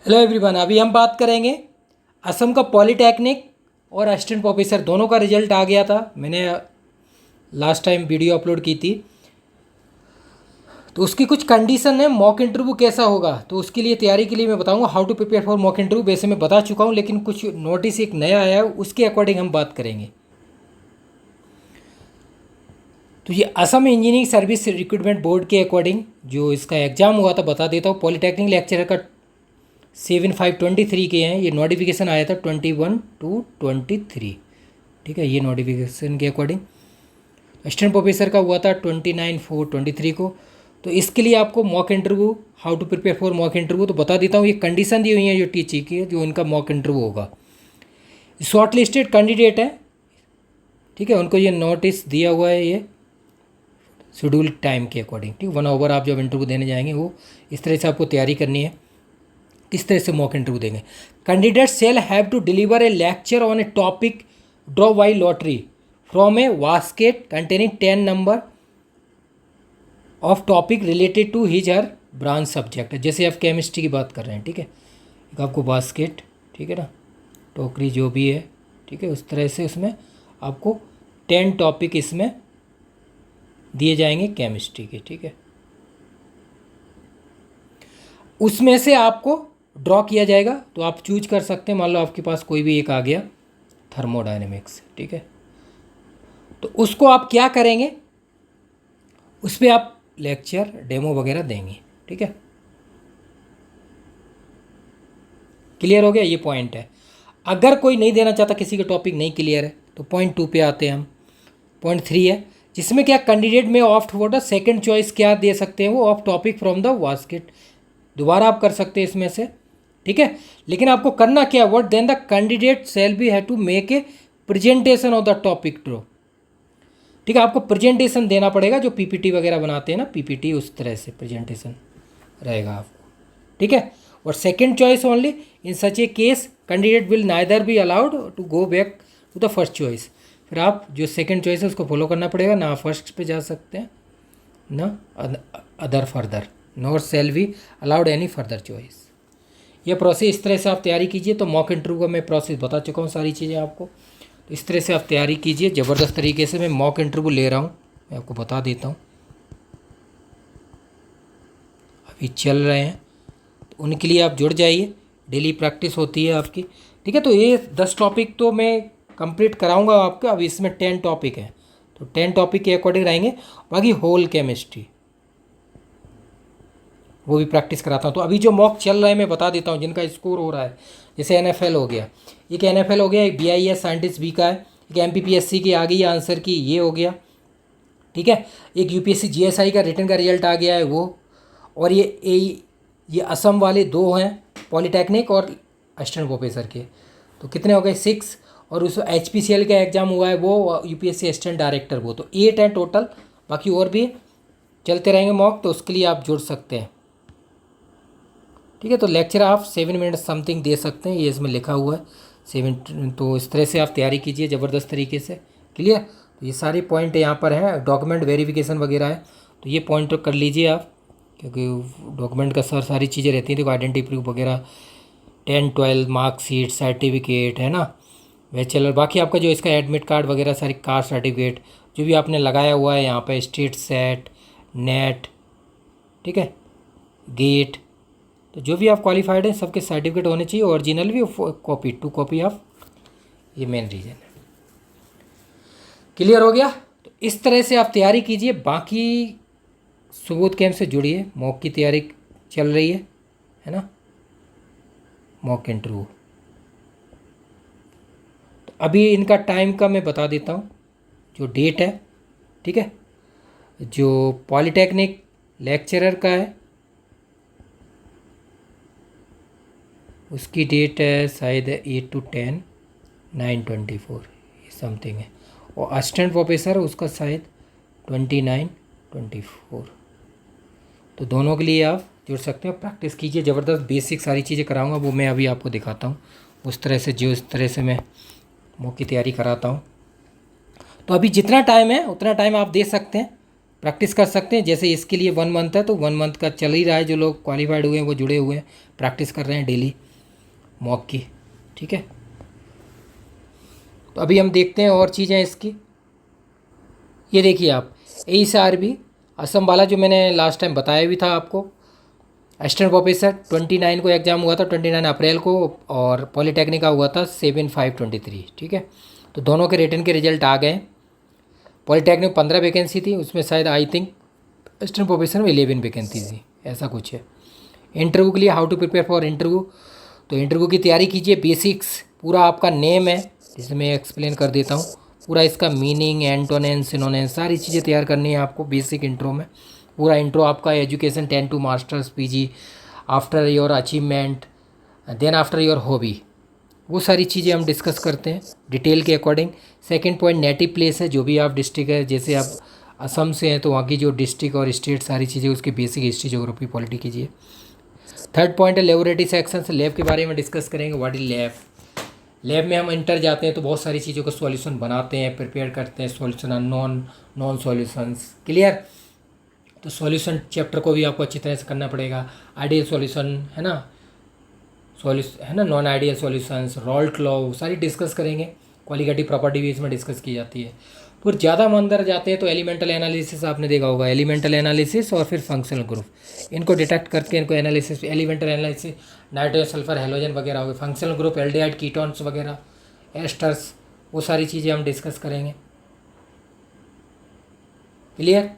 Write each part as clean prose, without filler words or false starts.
Hello everyone, अभी हम बात करेंगे असम का पॉलीटेक्निक और असिस्टेंट प्रोफेसर दोनों का रिजल्ट आ गया था। मैंने लास्ट टाइम वीडियो अपलोड की थी, तो उसकी कुछ कंडीशन है मॉक इंटरव्यू कैसा होगा। तो उसके लिए तैयारी के लिए मैं बताऊंगा how to prepare for mock interview. वैसे मैं बता चुका हूं, लेकिन कुछ नोटिस एक नया आया है, उसके अकॉर्डिंग हम बात करेंगे। तो ये Assam engineering service recruitment board के अकॉर्डिंग जो इसका एग्ज़ाम हुआ था बता देता हूँ। पॉलीटेक्निक लेक्चरर का 7/5/23 के हैं। ये नोटिफिकेशन आया था 21/2/23। ठीक है, ये नोटिफिकेशन के अकॉर्डिंग असिस्टेंट प्रोफेसर का हुआ था 29/4/23 को। तो इसके लिए आपको mock interview, how to prepare for mock interview, तो बता देता हूँ। ये कंडीशन दी हुई है जो टीची की, जो इनका मॉक इंटरव्यू होगा। शॉर्ट लिस्टेड कैंडिडेट है, ठीक है, उनको ये नोटिस दिया हुआ है ये शेड्यूल टाइम के अकॉर्डिंग। ठीक, 1 आवर आप जब इंटरव्यू देने जाएंगे वो इस तरह से आपको तैयारी करनी है। किस तरह से मॉक इंटरव्यू देंगे? Candidate shall have to deliver a lecture on a topic draw by lottery from a basket containing 10 number of topic related to his her branch subject. जैसे आप केमिस्ट्री की बात कर रहे हैं, ठीक है, एक आपको बास्केट, ठीक है ना, टोकरी जो भी है, ठीक है, उस तरह से उसमें आपको 10 टॉपिक इसमें दिए जाएंगे केमिस्ट्री के। ठीक है, उसमें से आपको ड्रॉ किया जाएगा। तो आप चूज कर सकते हैं, मान लो आपके पास कोई भी एक आ गया थर्मोडायनेमिक्स, ठीक है, तो उसको आप क्या करेंगे, उस पर आप लेक्चर डेमो वगैरह देंगे। ठीक है, क्लियर हो गया? ये पॉइंट है। अगर कोई नहीं देना चाहता, किसी का टॉपिक नहीं क्लियर है, तो पॉइंट 2 पे आते हैं हम। पॉइंट 3 है, जिसमें क्या कैंडिडेट में opt for the second choice क्या दे सकते हैं वो, of topic from the basket. दोबारा आप कर सकते हैं इसमें से, ठीक है, लेकिन आपको करना क्या, what then the candidate shall be have to make a presentation of the topic draw. ठीक है, आपको प्रेजेंटेशन देना पड़ेगा, जो पीपीटी वगैरह बनाते हैं ना, पीपीटी, उस तरह से प्रेजेंटेशन रहेगा आपको। ठीक है, और second choice only in such a case candidate will neither be allowed to go back to the first choice. फिर आप जो सेकेंड चॉइस है उसको फॉलो करना पड़ेगा, ना फर्स्ट पे जा सकते हैं ना other further, nor shall be allowed any further choice. ये प्रोसेस इस तरह से आप तैयारी कीजिए। तो मॉक इंटरव्यू का मैं प्रोसेस बता चुका हूँ सारी चीज़ें आपको। तो इस तरह से आप तैयारी कीजिए ज़बरदस्त तरीके से। मैं मॉक इंटरव्यू ले रहा हूँ, मैं आपको बता देता हूँ, अभी चल रहे हैं, तो उनके लिए आप जुड़ जाइए। डेली प्रैक्टिस होती है आपकी, ठीक है। तो ये 10 टॉपिक तो मैं कंप्लीट कराऊंगा आपको। अब इसमें 10 टॉपिक हैं, तो 10 टॉपिक के अकॉर्डिंग रहेंगे। बाकी होल केमिस्ट्री वो भी प्रैक्टिस कराता हूँ। तो अभी जो मॉक चल रहा है मैं बता देता हूँ, जिनका स्कोर हो रहा है। जैसे एनएफएल हो गया, एक एनएफएल हो गया, एक बीआईएस साइंटिस्ट बी का है, एक एमपीपीएससी की आ गई आंसर की, ये हो गया, ठीक है। एक यूपीएससी जीएसआई का रिटर्न का रिजल्ट आ गया है वो। और ये असम वाले 2 हैं, पॉलीटेक्निक और असिस्टेंट प्रोफेसर के। तो कितने हो गए? 6। और उस एचपीसीएल का एग्ज़ाम हुआ है वो, यूपीएससी असिस्टेंट डायरेक्टर, वो तो 8 है टोटल। बाकी और भी चलते रहेंगे मॉक, तो उसके लिए आप जुड़ सकते हैं, ठीक है। तो लेक्चर आप 7 मिनट समथिंग दे सकते हैं, ये इसमें लिखा हुआ है 7। तो इस तरह से आप तैयारी कीजिए ज़बरदस्त तरीके से। क्लियर? तो ये सारे पॉइंट यहाँ पर हैं, डॉक्यूमेंट वेरिफिकेशन वगैरह है, तो ये पॉइंट तो कर लीजिए आप, क्योंकि डॉक्यूमेंट का सारी चीज़ें रहती हैं। देखो आइडेंटिटी प्रूफ वगैरह, 10-12 मार्कशीट, सर्टिफिकेट, है ना, बैचलर। बाकी आपका जो इसका एडमिट कार्ड वगैरह, सारी कास्ट सर्टिफिकेट जो भी आपने लगाया हुआ है यहाँ पे, स्टेट सेट, नेट, ठीक है, गेट, तो जो भी आप क्वालिफाइड हैं सबके सर्टिफिकेट होने चाहिए, ओरिजिनल भी, कॉपी 2 कॉपी ऑफ, ये मेन रीज़न है। क्लियर हो गया? तो इस तरह से आप तैयारी कीजिए। बाकी सुबोध कैंप से जुड़िए, मॉक की तैयारी चल रही है ना, मॉक इंटरव्यू। तो अभी इनका टाइम का मैं बता देता हूँ, जो डेट है, ठीक है, जो पॉलीटेक्निक लेक्चरर का है उसकी डेट है शायद 8-10-9/24 समथिंग है। और असिस्टेंट प्रोफेसर उसका शायद 29/24। तो दोनों के लिए आप जुड़ सकते हैं, प्रैक्टिस कीजिए ज़बरदस्त। बेसिक सारी चीज़ें कराऊंगा, वो मैं अभी आपको दिखाता हूँ उस तरह से, जो इस तरह से मैं मॉक की तैयारी कराता हूँ। तो अभी जितना टाइम है उतना टाइम आप दे सकते हैं, प्रैक्टिस कर सकते हैं। जैसे इसके लिए 1 मंथ है तो 1 मंथ का चल ही रहा है, जो लोग क्वालिफाइड हुए हैं वो जुड़े हुए हैं, प्रैक्टिस कर रहे हैं डेली मॉक की। ठीक है, तो अभी हम देखते हैं और चीज़ें इसकी। ये देखिए आप, AECRB असम वाला जो मैंने लास्ट टाइम बताया भी था आपको, असिस्टेंट प्रोफेसर 29 को एग्ज़ाम हुआ था, 29 अप्रैल को, और पॉलीटेक्निक का हुआ था 7/5/23। ठीक है, तो दोनों के रिटर्न के रिजल्ट आ गए। पॉलीटेक्निक 15 वैकेंसी थी, उसमें शायद आई थिंक असिस्टेंट प्रोफेसर में 11 वैकेंसी थी, ऐसा कुछ है। इंटरव्यू के लिए how to prepare for interview, तो इंटरव्यू की तैयारी कीजिए। बेसिक्स पूरा आपका नेम है, जिसे मैं एक्सप्लेन कर देता हूँ, पूरा इसका मीनिंग, एंटोनेंस, सिनोनेंस, सारी चीज़ें तैयार करनी है आपको बेसिक इंट्रो में। पूरा इंट्रो आपका education 10 to masters PG, after your achievement, then after your hobby, वो सारी चीज़ें हम डिस्कस करते हैं डिटेल के according. Second point native place है, जो भी आप डिस्ट्रिक्ट है, जैसे आप असम से हैं तो वहाँ की जो डिस्ट्रिक्ट और स्टेट सारी चीज़ें, उसकी बेसिक हिस्ट्री, ज्योग्राफी, पॉलिटी कीजिए। थर्ड पॉइंट है लेबोरेटरी सेक्शन, से लैब के बारे में डिस्कस करेंगे। What is lab? लैब में हम इंटर जाते हैं तो बहुत सारी चीज़ों का सॉल्यूशन बनाते हैं, प्रिपेयर करते हैं, solution unknown, non solutions, clear. तो सॉल्यूशन चैप्टर को भी आपको अच्छी तरह से करना पड़ेगा। आइडियल सॉल्यूशन है ना, सॉल्यूशन है ना, non ideal solutions, Raoult law, सारी डिस्कस करेंगे। क्वालिटेटिव प्रॉपर्टी भी इसमें डिस्कस की जाती है। फिर ज़्यादा हम अंदर जाते हैं तो एलिमेंटल एनालिसिस आपने देखा होगा, एलिमेंटल एनालिसिस और फिर फंक्शनल ग्रुप, इनको डिटेक्ट करके इनको analysis, elemental analysis nitrogen, sulphur, halogen वगैरह हो गए। फंक्शनल ग्रुप एल्डिहाइड, कीटोन्स वगैरह, एस्टर्स, वो सारी चीज़ें हम डिस्कस करेंगे, क्लियर।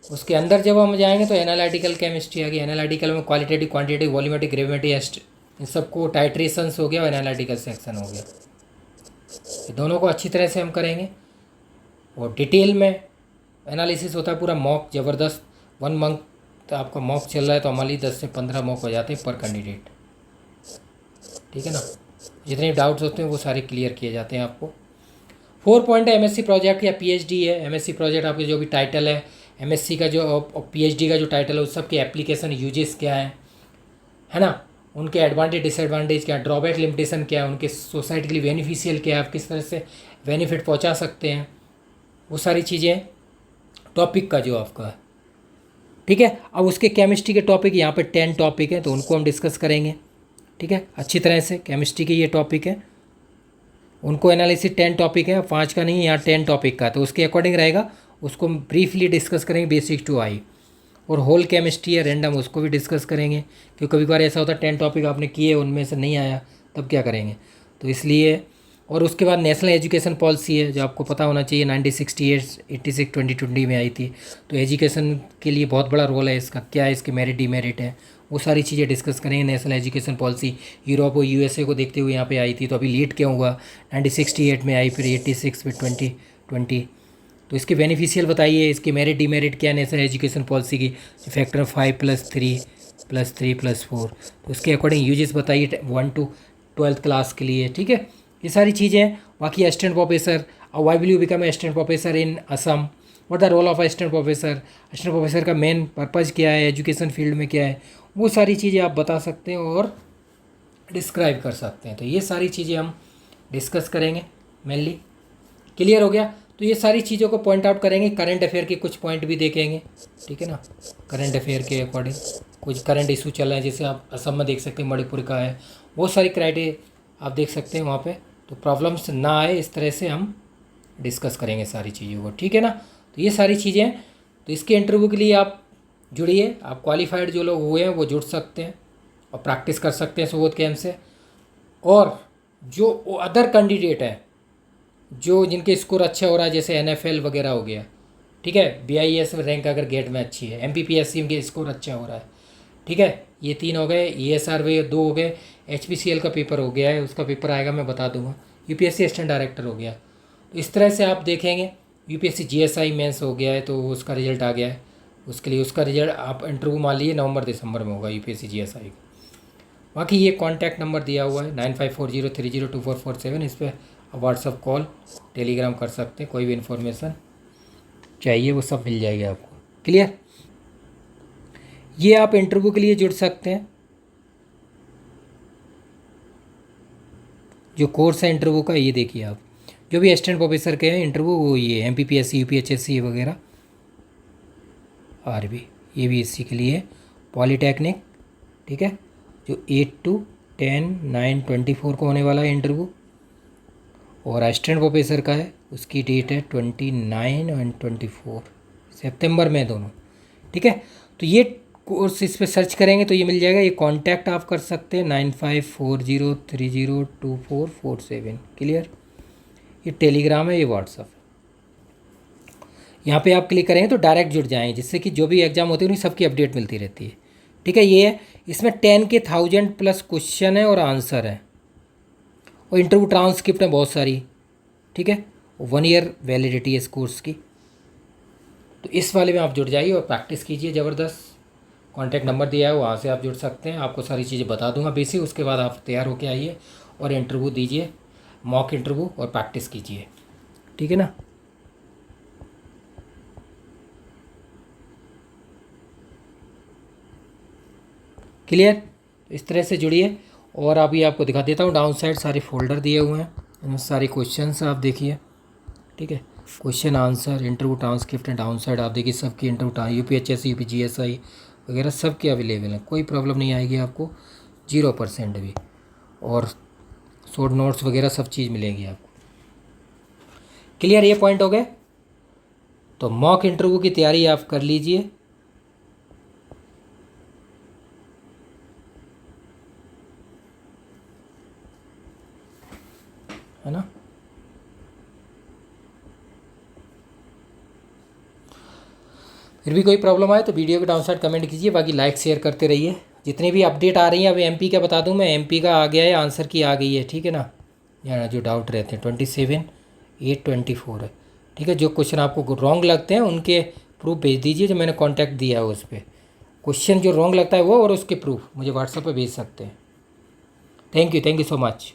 उसके अंदर जब हम जाएंगे तो एनालिटिकल केमिस्ट्री आ गई। एनालिटिकल में क्वालिटेटिव, क्वांटिटेटिव, वॉल्यूमेट्रिक, ग्रेविमेट्री, इन सबको टाइट्रेशंस हो गया और एनालिटिकल सेक्शन हो गया। ये दोनों को अच्छी तरह से हम करेंगे और डिटेल में एनालिसिस होता है पूरा मॉक, ज़बरदस्त। 1 मंथ आपका मॉक चल रहा है तो हमारी 10 से 15 मॉक हो जाते हैं पर कैंडिडेट, ठीक है ना। जितने डाउट्स होते हैं वो सारे क्लियर किए जाते हैं आपको। 4 पॉइंट है MSc प्रोजेक्ट या PhD है। MSc प्रोजेक्ट आपके जो भी टाइटल है, MSc का जो PhD का जो टाइटल है, उस सब के एप्लीकेशन यूजेस क्या है ना, उनके एडवांटेज डिसएडवांटेज क्या है, ड्रॉबैक लिमिटेशन क्या है, उनके सोसाइटी के लिए बेनिफिशियल क्या है, आप किस तरह से बेनिफिट पहुंचा सकते हैं, वो सारी चीज़ें टॉपिक का जो आपका है, ठीक है। अब उसके केमिस्ट्री के टॉपिक यहाँ पे 10 टॉपिक हैं तो उनको हम डिस्कस करेंगे, ठीक है, अच्छी तरह से। केमिस्ट्री के ये टॉपिक है, उनको एनालिसिस 10 टॉपिक है, 5 का नहीं, यहाँ 10 टॉपिक का, तो उसके अकॉर्डिंग रहेगा, उसको हम ब्रीफली डिस्कस करेंगे। बेसिक टू आई और होल केमिस्ट्री है रैंडम, उसको भी डिस्कस करेंगे, क्योंकि कभी बार ऐसा होता है 10 टॉपिक आपने किए, उनमें से नहीं आया, तब क्या करेंगे, तो इसलिए। और उसके बाद नेशनल एजुकेशन पॉलिसी है, जो आपको पता होना चाहिए, 1968 86 2020 में आई थी। तो एजुकेशन के लिए बहुत बड़ा रोल है इसका, क्या है इसके मेरिट डिमेरिट है, वो सारी चीज़ें डिस्कस करेंगे। नेशनल एजुकेशन पॉलिसी यूरोप और USA को देखते हुए यहाँ पे आई थी, तो अभी लीड क्यों हुआ, 1968 में आई, फिर 86 फिर 2020, तो इसके बेनिफिशियल बताइए, इसके मेरिट डिमेरिट क्या है नेशनल एजुकेशन पॉलिसी की, फैक्टर 5+3+3+4, तो उसके अकॉर्डिंग यूजेस बताइए 1 to 12th क्लास के लिए, ठीक है। ये सारी चीज़ें। बाकी assistant professor, why will you become assistant professor in Assam, what the role of assistant professor, assistant professor का मेन पर्पज़ क्या है, एजुकेशन फील्ड में क्या है, वो सारी चीज़ें आप बता सकते हैं और डिस्क्राइब कर सकते हैं। तो ये सारी चीज़ें हम डिस्कस करेंगे मेनली, क्लियर हो गया। तो ये सारी चीज़ों को पॉइंट आउट करेंगे, करंट अफेयर के कुछ पॉइंट भी देखेंगे, ठीक है ना। करंट अफेयर के अकॉर्डिंग कुछ करंट इशू चल रहे हैं, जैसे आप असम में देख सकते हैं, मणिपुर का है, बहुत सारी क्राइटेरिया आप देख सकते हैं वहाँ पे, तो प्रॉब्लम्स ना आए इस तरह से हम डिस्कस करेंगे सारी चीज़ों को, ठीक है ना। तो ये सारी चीज़ें, तो इसके इंटरव्यू के लिए आप जुड़िए, आप क्वालिफाइड जो लोग हुए हैं वो जुड़ सकते हैं और प्रैक्टिस कर सकते हैं सुबोध कैंप से। और जो अदर कैंडिडेट है, जो जिनके स्कोर अच्छा हो रहा है, जैसे NFL वगैरह हो गया, ठीक है, BIS रैंक अगर गेट में अच्छी है, MPPSC के स्कोर अच्छा हो रहा है, ठीक है, ये 3 हो गए, ESR वे 2 हो गए, HPCL का पेपर हो गया है, उसका पेपर आएगा मैं बता दूंगा, UPSC असिस्टेंट डायरेक्टर हो गया, तो इस तरह से आप देखेंगे। UPSC GSI मेंस हो गया है तो उसका रिजल्ट आ गया है, उसके लिए उसका रिजल्ट आप इंटरव्यू मान लीजिए नवंबर-दिसंबर में होगा UPSC GSI का। बाकी ये कॉन्टैक्ट नंबर दिया हुआ है 9540302447, इस पर आप व्हाट्सअप कॉल टेलीग्राम कर सकते हैं, कोई भी इन्फॉर्मेशन चाहिए वो सब मिल जाएगी आपको, क्लियर। ये आप इंटरव्यू के लिए जुड़ सकते हैं, जो कोर्स है इंटरव्यू का, ये देखिए आप, जो भी असिस्टेंट प्रोफेसर के हैं इंटरव्यू वो ये MPPSC UPHSC वगैरह, आरबी, ये भी इसी के लिए पॉलीटेक्निक, ठीक है, जो 8-10-9-24 को होने वाला है इंटरव्यू। और असिस्टेंट प्रोफेसर का है, उसकी डेट है 29 और 24 सितंबर में दोनों, ठीक है। तो ये कोर्स इस पर सर्च करेंगे तो ये मिल जाएगा। ये कांटेक्ट आप कर सकते हैं 9540302447, क्लियर। ये टेलीग्राम है, ये व्हाट्सअप है। यहाँ पे आप क्लिक करेंगे तो डायरेक्ट जुड़ जाएंगे, जिससे कि जो भी एग्ज़ाम होते हैं उन्हीं सबकी अपडेट मिलती रहती है, ठीक है। ये है, इसमें 10 के 1000 प्लस क्वेश्चन है और आंसर है, और इंटरव्यू ट्रांसक्रिप्ट है बहुत सारी, ठीक है। 1 ईयर वैलिडिटी है इस कोर्स की। तो इस वाले में आप जुड़ जाइए और प्रैक्टिस कीजिए ज़बरदस्त। कॉन्टैक्ट नंबर दिया है, वहाँ से आप जुड़ सकते हैं। आपको सारी चीज़ें बता दूंगा बेसिक, उसके बाद आप तैयार होकर आइए और इंटरव्यू दीजिए, मॉक इंटरव्यू, और प्रैक्टिस कीजिए, ठीक है ना। क्लियर। इस तरह से जुड़िए। और अभी आपको दिखा देता हूँ, डाउन साइड सारे फोल्डर दिए हुए हैं, इनमें सारे क्वेश्चंस आप देखिए, ठीक है। Question answer, interview transcript, down side आप देखिए सबकी इंटरव्यू, यूपीएचएससी, यूपीजीएसआई वगैरह सबके अवेलेबल हैं, कोई प्रॉब्लम नहीं आएगी आपको, 0% भी। और शॉर्ट नोट्स वगैरह सब चीज़ मिलेगी आपको, क्लियर। ये पॉइंट हो गए। तो मॉक इंटरव्यू की तैयारी आप कर लीजिए, है ना। फिर भी कोई प्रॉब्लम आए तो वीडियो के डाउन साइड कमेंट कीजिए, बाकी लाइक शेयर करते रहिए। जितनी भी अपडेट आ रही हैं, अभी एमपी का बता दूं मैं, एमपी का आ गया है, आंसर की आ गई है, ठीक है ना। यहाँ जो डाउट रहते हैं 27/8/24 है, ठीक है। जो क्वेश्चन आपको रॉन्ग लगते हैं उनके प्रूफ भेज दीजिए, जो मैंने कॉन्टैक्ट दिया है उस पर। क्वेश्चन जो रॉन्ग लगता है वो और उसके प्रूफ मुझे व्हाट्सएप पर भेज सकते हैं। Thank you so much.